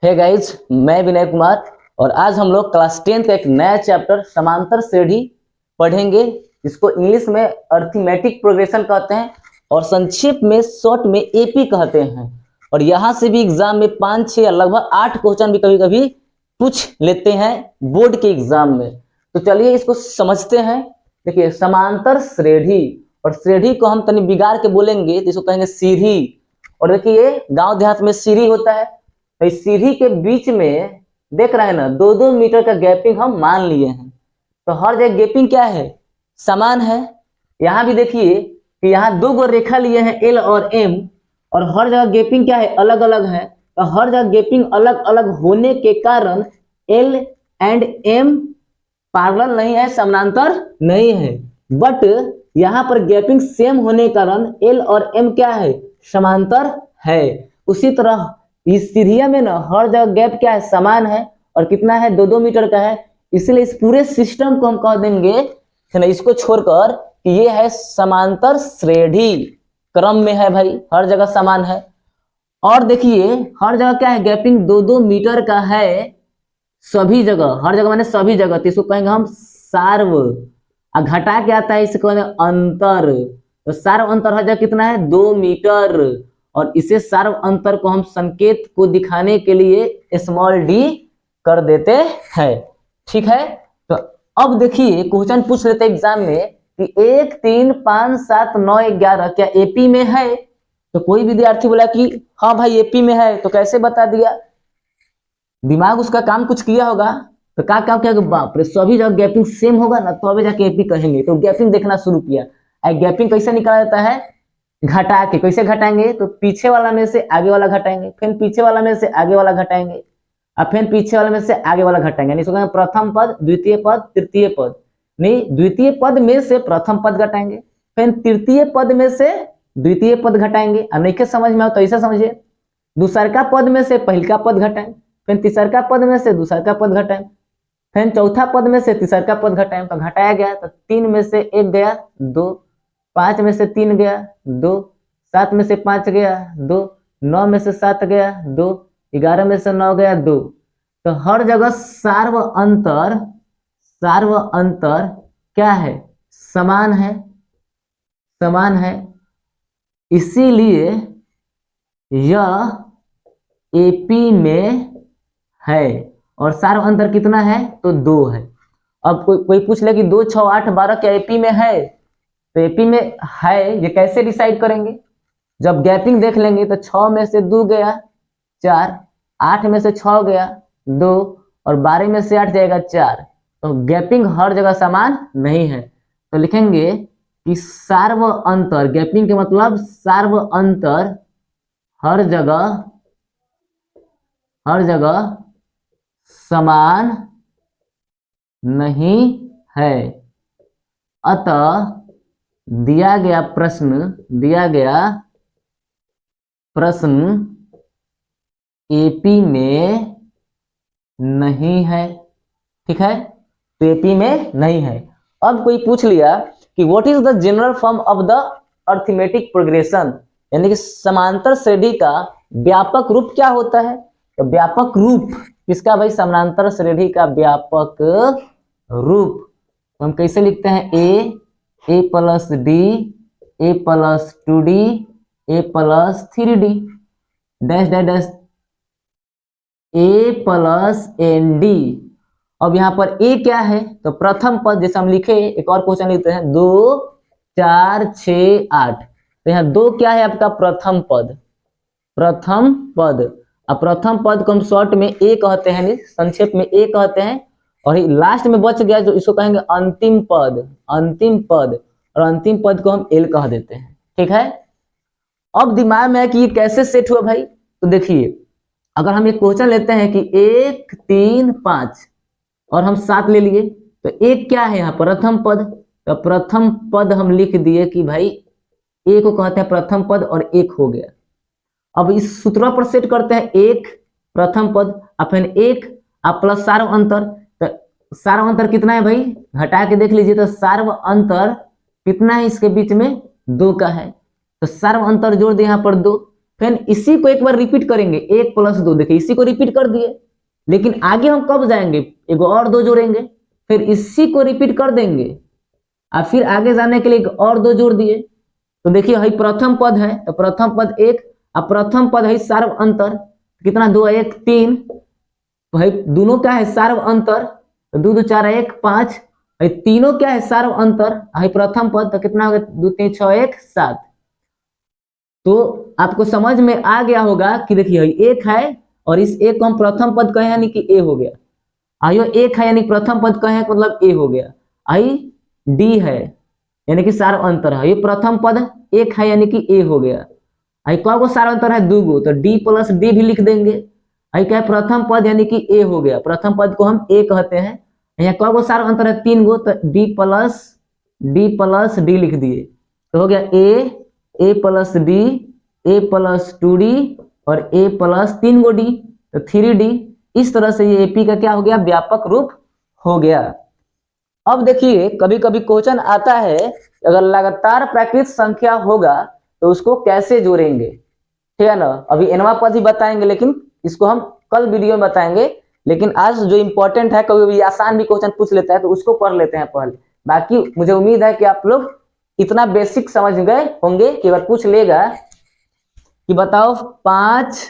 Hey guys, मैं विनय कुमार और आज हम लोग क्लास 10 का एक नया चैप्टर समांतर श्रेणी पढ़ेंगे। इसको इंग्लिश में अर्थमेटिक प्रोग्रेशन कहते हैं और संक्षेप में शॉर्ट में एपी कहते हैं। और यहाँ से भी एग्जाम में 5, 6 या लगभग 8 क्वेश्चन भी कभी कभी पूछ लेते हैं बोर्ड के एग्जाम में। तो चलिए इसको समझते हैं। देखिए, समांतर श्रेणी, और श्रेणी को हम तनी बिगाड़ के बोलेंगे तो इसको कहेंगे सीढ़ी। और देखिए, गांव देहात में सीढ़ी होता है, तो इस सीढ़ी के बीच में देख रहे हैं ना, 2-2 मीटर का गैपिंग हम मान लिए हैं। तो हर जगह गैपिंग क्या है, समान है। यहाँ भी देखिए कि यहाँ 2 गो रेखा लिए हैं एल और एम, और हर जगह गैपिंग क्या है, अलग अलग है। तो हर जगह गैपिंग अलग अलग होने के कारण एल एंड एम पैरेलल नहीं है, समानांतर नहीं है। बट यहाँ पर गैपिंग सेम होने के कारण एल और एम क्या है, समांतर है। उसी तरह इस सीढ़िया में ना हर जगह गैप क्या है, समान है, और कितना है, 2-2 मीटर का है। इसलिए इस पूरे सिस्टम को हम कह देंगे है ना, इसको छोड़कर कि ये है समांतर श्रेणी क्रम में है भाई, हर जगह समान है। और देखिए, हर जगह क्या है, गैपिंग 2-2 मीटर का है सभी जगह, हर जगह माने सभी जगह। तो इसको कहेंगे हम सार्व। घटा के आता है, इसको कहेंगे अंतर। तो सार्व अंतर हर जगह कितना है, 2 मीटर। और इसे सार्व अंतर को हम संकेत को दिखाने के लिए स्मॉल डी कर देते हैं। ठीक है, तो अब देखिए क्वेश्चन पूछ लेते एग्जाम में कि 1, 3, 5, 7, 9, 11 क्या एपी में है। तो कोई विद्यार्थी बोला कि हाँ भाई एपी में है, तो कैसे बता दिया, दिमाग उसका काम कुछ किया होगा। तो क्या काम किया, बाप रे, सभी जगह गैपिंग सेम होगा ना, तो अभी जाके एपी कहेंगे। तो गैपिंग देखना शुरू किया। गैपिंग कैसे निकाला जाता है, घटा के। कैसे घटाएंगे, तो पीछे वाला में से आगे वाला घटाएंगे, फिर पीछे वाला में से आगे वाला घटाएंगे, और फिर पीछे वाला में से आगे वाला घटाएंगे। नहीं, प्रथम पद, द्वितीय पद, तृतीय पद। नहीं, द्वितीय पद में से प्रथम पद घटाएंगे, फिर तृतीय पद में से द्वितीय पद घटाएंगे। और नहीं के समझ में आओ तो ऐसा समझिए, दूसरका पद में से पहिलका पद घटाएं, फिर तीसरका पद में से दूसरका पद घटाएं, फिर चौथा पद में से तीसरका पद घटाएं। तो घटाया गया, तो 3 में से 1 गया 2, 5 में से 3 गया 2, 7 में से 5 गया 2, 9 में से 7 गया 2, 11 में से 9 गया 2। तो हर जगह सार्व अंतर क्या है, समान है, समान है। इसीलिए यह एपी में है। और सार्व अंतर कितना है, तो 2 है। अब कोई पूछ ले कि 2, 6, 8, 12 क्या एपी में है। तो एपी में है, ये कैसे डिसाइड करेंगे, जब गैपिंग देख लेंगे। तो 6 में से 2 गया 4, 8 में से 6 गया 2, और 12 में से 8 जाएगा 4। तो गैपिंग हर जगह समान नहीं है। तो लिखेंगे कि सार्व अंतर, गैपिंग के मतलब सार्व अंतर हर जगह समान नहीं है। अतः दिया गया प्रश्न एपी में नहीं है। ठीक है, तो एपी में नहीं है। अब कोई पूछ लिया कि what is the general form of the arithmetic progression, यानी कि समांतर श्रेणी का व्यापक रूप क्या होता है। तो व्यापक रूप किसका भाई, समांतर श्रेणी का व्यापक रूप तो हम कैसे लिखते हैं, a plus D, a plus 2d, a plus 3d, dash dash dash a plus nd। अब यहाँ पर a क्या है, तो प्रथम पद। जैसे हम लिखे, एक और क्वेश्चन लिखते हैं 2, 4, 6, 8। तो यहाँ 2 क्या है आपका, प्रथम पद। अब प्रथम पद को हम शॉर्ट में ए कहते हैं, नहीं संक्षेप में ए कहते हैं। और लास्ट में बच गया जो, इसको कहेंगे अंतिम पद। और अंतिम पद को हम एल कह देते हैं। ठीक है, अब दिमाग में है कि ये कैसे सेट हुआ भाई। तो देखिए, अगर हम एक क्वेश्चन लेते हैं कि 1, 3, 5 और हम 7 ले लिए, तो एक क्या है यहाँ, प्रथम पद। तो प्रथम पद हम लिख दिए कि भाई ए को कहते हैं प्रथम पद, और 1 हो गया। अब इस सूत्र पर सेट करते हैं 1 प्रथम पद, और फिर 1 प्लस सार्व अंतर। तो सार्व अंतर कितना है भाई, घटा के देख लीजिए। तो सार्व अंतर कितना है, इसके बीच में 2 का है। तो सार्व अंतर जोड़ दिए यहाँ पर 2, फिर इसी को एक बार रिपीट करेंगे, 1 + 2, देखिए इसी को रिपीट कर दिए, लेकिन आगे हम कब जाएंगे, एक और 2 जोड़ेंगे, फिर इसी को रिपीट कर देंगे और फिर आगे जाने के लिए एक और 2 जोड़ दिए। तो देखिए हई प्रथम पद है, तो प्रथम पद 1 और प्रथम पद है सार्व अंतर, कितना 2 1 3, तो भाई दोनों क्या है सार्व अंतर, तो 2 2 4 1 5, भाई तीनों क्या है सार्व अंतर, भाई प्रथम पद तो कितना हो गया 2 3 6 1 7। तो आपको समझ में आ गया होगा कि देखिए एक है और इस एक को हम प्रथम पद कहे यानी कि ए हो गया, आइयो एक है यानी प्रथम पद कहे मतलब ए हो गया, आई डी है यानी कि सार्व अंतर है, ये प्रथम पद एक है यानी कि ए हो गया, आई क गो सार्व अंतर है 2 गो, तो डी + डी भी लिख देंगे, आई क्या है प्रथम पद यानी कि ए हो गया, प्रथम पद को हम ए कहते हैं, यहाँ क गो सार्व अंतर है 3 गो, तो डी + डी लिख दिए, तो हो गया ए + डी, ए + 2d और a + 3 गो डी, तो 3d। इस तरह से ये एपी का क्या हो गया, व्यापक रूप हो गया। अब देखिए कभी कभी क्वेश्चन आता है अगर लगातार प्राकृत संख्या होगा तो उसको कैसे जोड़ेंगे, ठीक है ना। अभी एनवा पद ही बताएंगे, लेकिन इसको हम कल वीडियो में बताएंगे, लेकिन आज जो इंपॉर्टेंट है, कभी भी आसान भी क्वेश्चन पूछ लेता है तो उसको पढ़ लेते हैं पहले। बाकी मुझे उम्मीद है कि आप लोग इतना बेसिक समझ गए होंगे कि अगर पूछ लेगा कि बताओ 5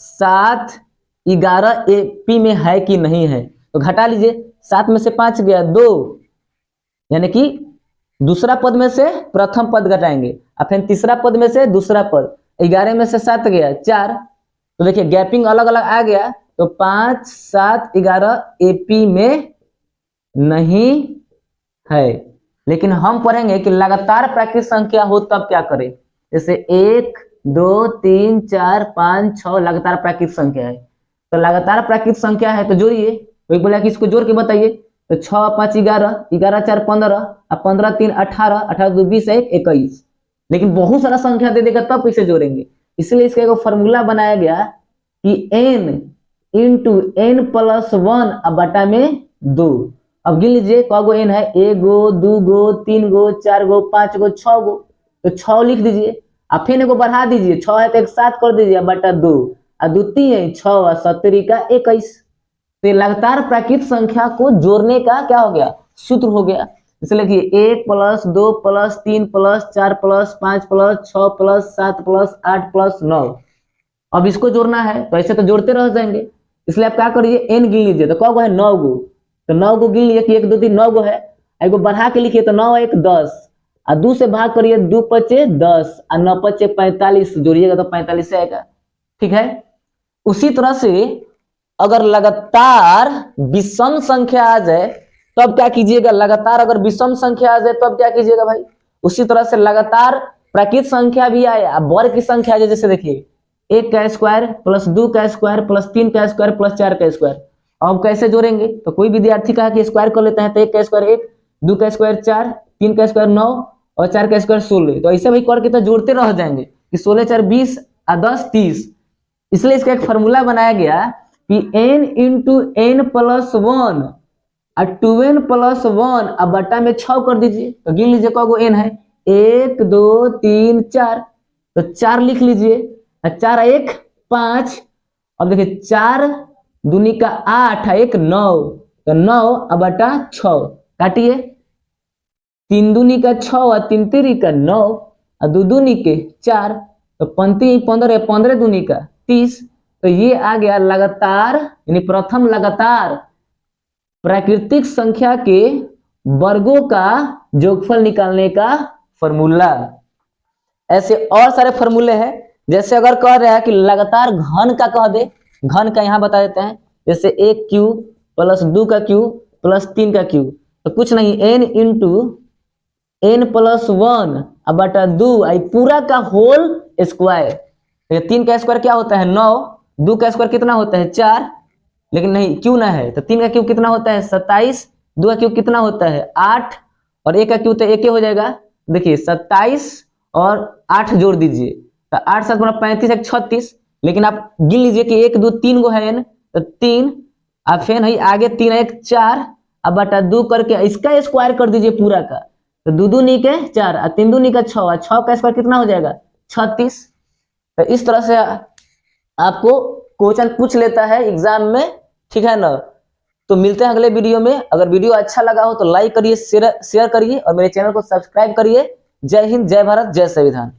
7 11 एपी में है कि नहीं है, तो घटा लीजिए, 7 में से 5 गया 2, यानी कि दूसरा पद में से प्रथम पद घटाएंगे, और फिर तीसरा पद में से दूसरा पद, 11 में से 7 गया 4, तो देखिए गैपिंग अलग अलग आ गया, तो 5 7 11 एपी में नहीं है। लेकिन हम पढ़ेंगे कि लगातार प्राकृत संख्या हो तब क्या करें, जैसे 1 2 3 4 5 6 लगातार प्राकृत संख्या है, तो लगातार प्राकृत संख्या है तो जोड़िए, कोई बोला कि इसको जोड़ के बताइए, तो 6 5 11 11 4 15 और 15 3 18 18 2 20 1 21, लेकिन बहुत सारा संख्या दे देगा तब कैसे जोड़ेंगे, इसलिए इसका एक फॉर्मूला बनाया गया कि n × n + 1 अब बटा में 2। अब गिन लीजिए क गो n है, 1 गो 2 गो 3 गो 4 गो 5 गो 6 गो, तो 6 लिख दीजिए, अब फिर को बढ़ा दीजिए, 6 है तो एक 7 कर दीजिए बटा 2, और 2 3 6 और 70 का 21। तो लगातार प्राकृत संख्या को जोड़ने का क्या हो गया, सूत्र हो गया। इसलिए लिखिए 1 + 2 + 3 + 4 + 5 + 6 + 7 + 8 + 9। अब इसको जोड़ना है तो ऐसे तो जोड़ते रह जाएंगे, इसलिए आप क्या करिए n गिन लीजिए, तो क गो है 9 गो, तो 9 गो गिन लिए कि 1 2 3 9 गो है, एगो बढ़ा के लिखिए तो 9 1 10, और 2 से भाग करिए, 2 5 10 और 9 5 45, जोड़िएगा तो 45 से आएगा, ठीक है। उसी तरह से अगर लगातार विषम संख्या आ जाए तब क्या कीजिएगा, लगातार अगर विषम संख्या आ जाए तब क्या कीजिएगा भाई, उसी तरह से लगातार प्राकृत संख्या भी आए, अब वर्ग की संख्या आ जाए, जैसे देखिए 1 का स्क्वायर + 2 का स्क्वायर + 3 का स्क्वायर + 4 का स्क्वायर, अब कैसे जोड़ेंगे, तो कोई विद्यार्थी कहा कि स्क्वायर कर लेते हैं, तो 1 का स्क्वायर 1, 2 का स्क्वायर 4, 3 का स्क्वायर 9 और 4 का स्क्वायर 16, तो ऐसे भाई करके तो जोड़ते रह जाएंगे कि 16 4 20 और 10 30। इसलिए इसका एक फॉर्मूला बनाया गया कि n × n + 1 और 2n + 1 अब बटा में 6 कर दीजिए, तो गिन लीजिए क गो n है, 1 2 3 4, तो 4 लिख लीजिए, 4 1 5, अब देखिए 4 दूनी का 8 1 9, तो 9 अब बटा 6, काटिए, 3 दूनी का 6 और 3 3 का 9 और 2 दूनी के 4, तो 35 15 15 दूनी का 30, तो ये आ गया लगातार यानी प्रथम लगातार प्राकृतिक संख्या के वर्गों का योगफल निकालने का फॉर्मूला। ऐसे और सारे फॉर्मूले हैं, जैसे अगर कह रहा है कि लगातार घन का कह दे, घन का यहाँ बता देते हैं, जैसे 1 क्यू + 2 का क्यू + 3 का क्यू, तो कुछ नहीं n × n + 1 अब बटा 2 आई पूरा का होल स्क्वायर, 3 का स्क्वायर क्या होता है 9, 2 का स्क्वायर कितना होता है 4, लेकिन नहीं क्यू ना है, तो 3 का क्यू कितना होता है 27, 2 का क्यू कितना होता है 8 और 1 का क्यू तो 1 हो जाएगा, देखिए 27 और 8 जोड़ दीजिए, तो 8 7 35 1 36, लेकिन आप गिन लीजिए कि 1 2 3 गो है n, तो 3 अब फिर है आगे 3 1 4 अब बटा 2 करके इसका स्क्वायर कर दीजिए पूरा का, तो 2 2 नी के 4 और 3 2 नी का 6 और 6 का स्क्वायर कितना हो जाएगा 36, तो इस तरह से आपको क्वेश्चन पूछ लेता है एग्जाम में, ठीक है ना। तो मिलते हैं अगले वीडियो में। अगर वीडियो अच्छा लगा हो तो लाइक करिए, शेयर करिए और मेरे चैनल को सब्सक्राइब करिए। जय हिंद, जय भारत, जय संविधान।